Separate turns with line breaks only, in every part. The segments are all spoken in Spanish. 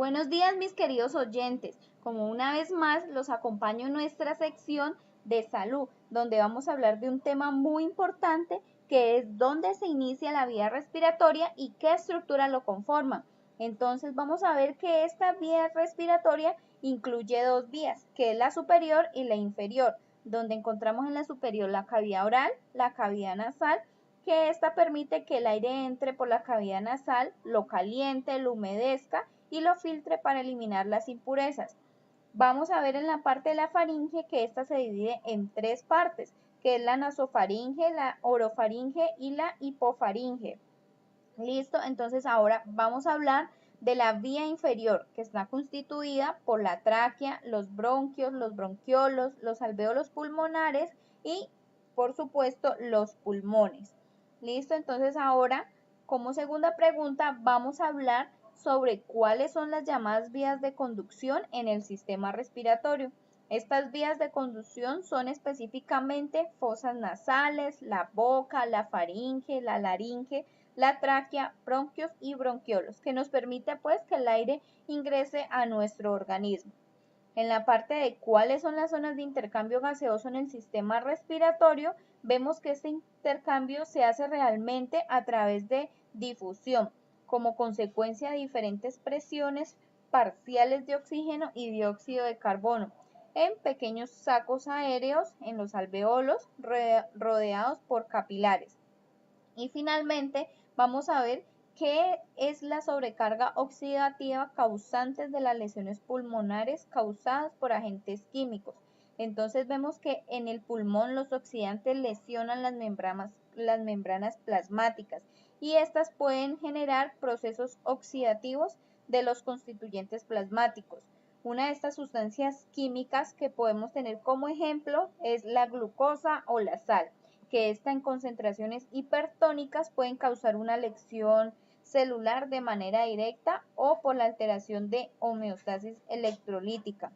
Buenos días, mis queridos oyentes. Como una vez más los acompaño en nuestra sección de salud, donde vamos a hablar de un tema muy importante que es dónde se inicia la vía respiratoria y qué estructura lo conforma. Entonces vamos a ver que esta vía respiratoria incluye dos vías, que es la superior y la inferior, donde encontramos en la superior la cavidad oral, la cavidad nasal, que esta permite que el aire entre por la cavidad nasal, lo caliente, lo humedezca y lo filtre para eliminar las impurezas. Vamos a ver en la parte de la faringe que esta se divide en tres partes, que es la nasofaringe, la orofaringe y la hipofaringe. Listo, entonces ahora vamos a hablar de la vía inferior, que está constituida por la tráquea, los bronquios, los bronquiolos, los alvéolos pulmonares y, por supuesto, los pulmones. Listo, entonces ahora, como segunda pregunta, vamos a hablar sobre cuáles son las llamadas vías de conducción en el sistema respiratorio. Estas vías de conducción son específicamente fosas nasales, la boca, la faringe, la laringe, la tráquea, bronquios y bronquiolos, que nos permite pues que el aire ingrese a nuestro organismo. En la parte de cuáles son las zonas de intercambio gaseoso en el sistema respiratorio, vemos que este intercambio se hace realmente a través de difusión, como consecuencia de diferentes presiones parciales de oxígeno y dióxido de carbono, en pequeños sacos aéreos en los alveolos rodeados por capilares. Y finalmente vamos a ver qué es la sobrecarga oxidativa causante de las lesiones pulmonares causadas por agentes químicos. Entonces vemos que en el pulmón los oxidantes lesionan las membranas plasmáticas y estas pueden generar procesos oxidativos de los constituyentes plasmáticos. Una de estas sustancias químicas que podemos tener como ejemplo es la glucosa o la sal, que esta en concentraciones hipertónicas pueden causar una lesión celular de manera directa o por la alteración de homeostasis electrolítica.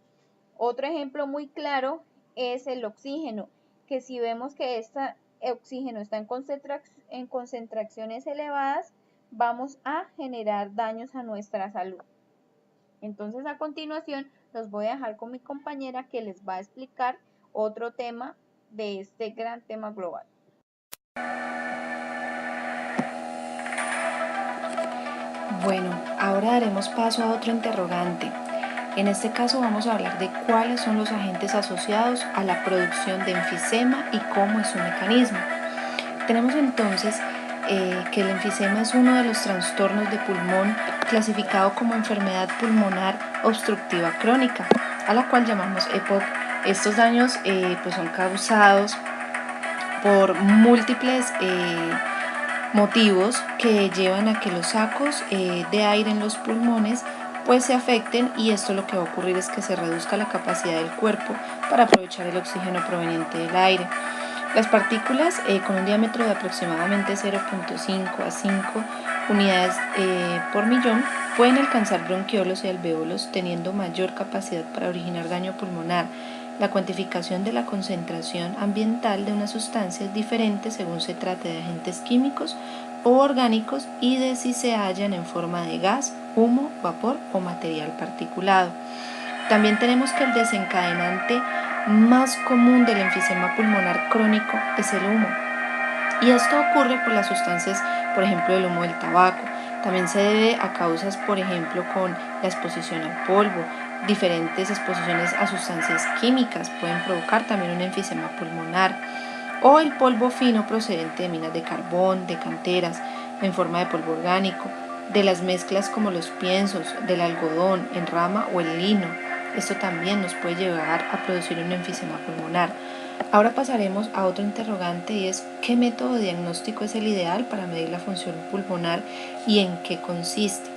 Otro ejemplo muy claro es el oxígeno, que si vemos que este oxígeno está en concentraciones elevadas, vamos a generar daños a nuestra salud. Entonces a continuación los voy a dejar con mi compañera que les va a explicar otro tema de este gran tema global.
Bueno, ahora daremos paso a otro interrogante. En este caso vamos a hablar de cuáles son los agentes asociados a la producción de enfisema y cómo es su mecanismo. Tenemos entonces que el enfisema es uno de los trastornos de pulmón clasificado como enfermedad pulmonar obstructiva crónica, a la cual llamamos EPOC. Estos daños pues son causados por múltiples motivos que llevan a que los sacos de aire en los pulmones pues se afecten, y esto lo que va a ocurrir es que se reduzca la capacidad del cuerpo para aprovechar el oxígeno proveniente del aire. Las partículas con un diámetro de aproximadamente 0.5 a 5 unidades por millón pueden alcanzar bronquiolos y alvéolos, teniendo mayor capacidad para originar daño pulmonar. La cuantificación de la concentración ambiental de una sustancia es diferente según se trate de agentes químicos o orgánicos y de si se hallan en forma de gas, humo, vapor o material particulado. También tenemos que el desencadenante más común del enfisema pulmonar crónico es el humo. Y esto ocurre por las sustancias, por ejemplo, el humo del tabaco. También se debe a causas, por ejemplo, con la exposición al polvo. Diferentes exposiciones a sustancias químicas pueden provocar también un enfisema pulmonar. O el polvo fino procedente de minas de carbón, de canteras, en forma de polvo orgánico, de las mezclas como los piensos, del algodón en rama o el lino. Esto también nos puede llevar a producir un enfisema pulmonar. Ahora pasaremos a otro interrogante, y es ¿qué método diagnóstico es el ideal para medir la función pulmonar y en qué consiste?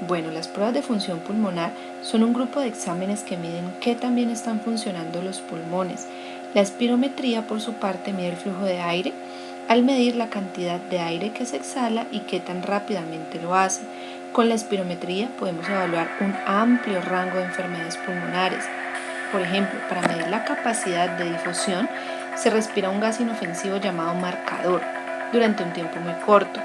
Bueno, las pruebas de función pulmonar son un grupo de exámenes que miden qué tan bien están funcionando los pulmones. La espirometría, por su parte, mide el flujo de aire al medir la cantidad de aire que se exhala y qué tan rápidamente lo hace. Con la espirometría podemos evaluar un amplio rango de enfermedades pulmonares. Por ejemplo, para medir la capacidad de difusión, se respira un gas inofensivo llamado marcador durante un tiempo muy corto.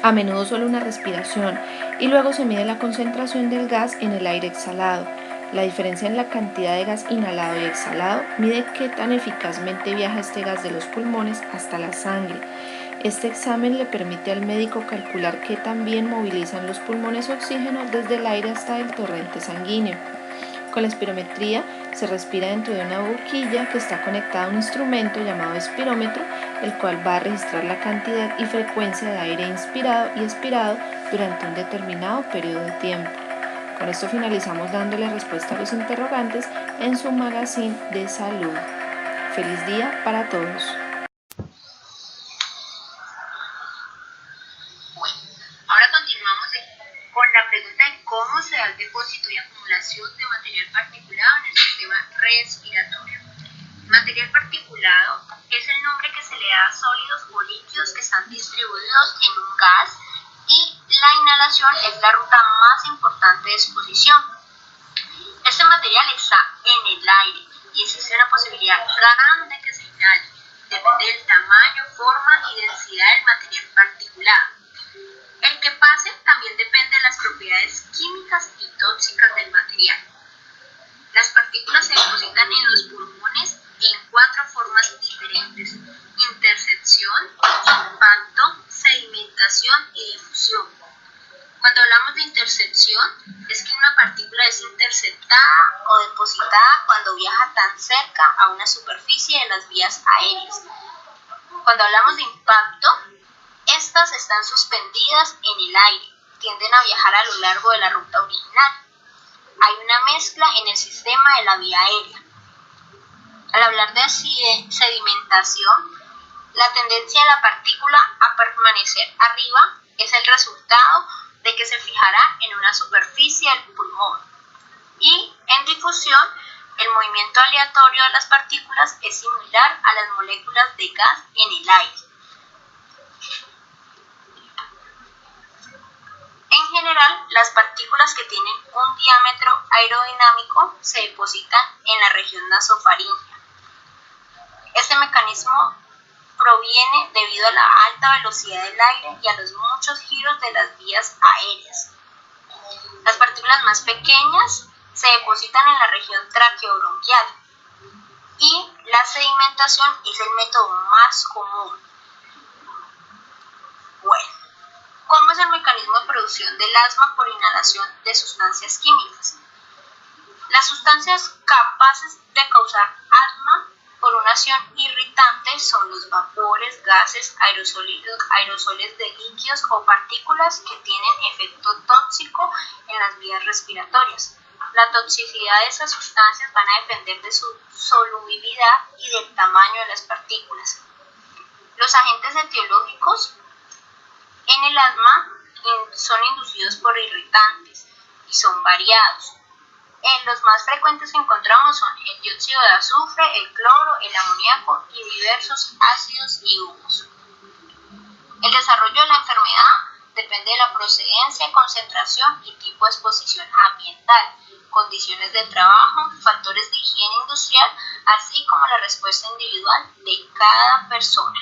a menudo solo una respiración, y luego se mide la concentración del gas en el aire exhalado. La diferencia en la cantidad de gas inhalado y exhalado mide qué tan eficazmente viaja este gas de los pulmones hasta la sangre. Este examen le permite al médico calcular qué tan bien movilizan los pulmones oxígeno desde el aire hasta el torrente sanguíneo. Con la espirometría se respira dentro de una boquilla que está conectada a un instrumento llamado espirómetro, el cual va a registrar la cantidad y frecuencia de aire inspirado y expirado durante un determinado periodo de tiempo. Con esto finalizamos dándole respuesta a los interrogantes en su magazine de salud. ¡Feliz día para todos!
Ahora continuamos con la pregunta de cómo se da el depósito y acumulación de material particulado en el sistema respiratorio. Material particulado es el nombre que se le da a sólidos o líquidos que están distribuidos en un gas, y la inhalación es la ruta más importante de exposición. Este material está en el aire y existe una posibilidad grande que se inhale. Depende del tamaño, forma y densidad del material particulado. El que pase también depende de las propiedades químicas y tóxicas del material. Las partículas se depositan en los pulmones en 4 formas diferentes: intercepción, impacto, sedimentación y difusión. Cuando hablamos de intercepción, es que una partícula es interceptada o depositada cuando viaja tan cerca a una superficie de las vías aéreas. Cuando hablamos de impacto, estas están suspendidas en el aire, tienden a viajar a lo largo de la ruta original. Hay una mezcla en el sistema de la vía aérea. Al hablar de sedimentación, la tendencia de la partícula a permanecer arriba es el resultado de que se fijará en una superficie del pulmón. Y en difusión, el movimiento aleatorio de las partículas es similar a las moléculas de gas en el aire. En general, las partículas que tienen un diámetro aerodinámico se depositan en la región nasofaríngea. Este mecanismo proviene debido a la alta velocidad del aire y a los muchos giros de las vías aéreas. Las partículas más pequeñas se depositan en la región traqueobronquial, y la sedimentación es el método más común. Bueno, ¿cómo es el mecanismo de producción del asma por inhalación de sustancias químicas? Las sustancias capaces de causar asma por una acción irritante son los vapores, gases, aerosoles de líquidos o partículas que tienen efecto tóxico en las vías respiratorias. La toxicidad de esas sustancias van a depender de su solubilidad y del tamaño de las partículas. Los agentes etiológicos en el asma son inducidos por irritantes y son variados. Los más frecuentes que encontramos son el dióxido de azufre, el cloro, el amoníaco y diversos ácidos y humos. El desarrollo de la enfermedad depende de la procedencia, concentración y tipo de exposición ambiental, condiciones de trabajo, factores de higiene industrial, así como la respuesta individual de cada persona.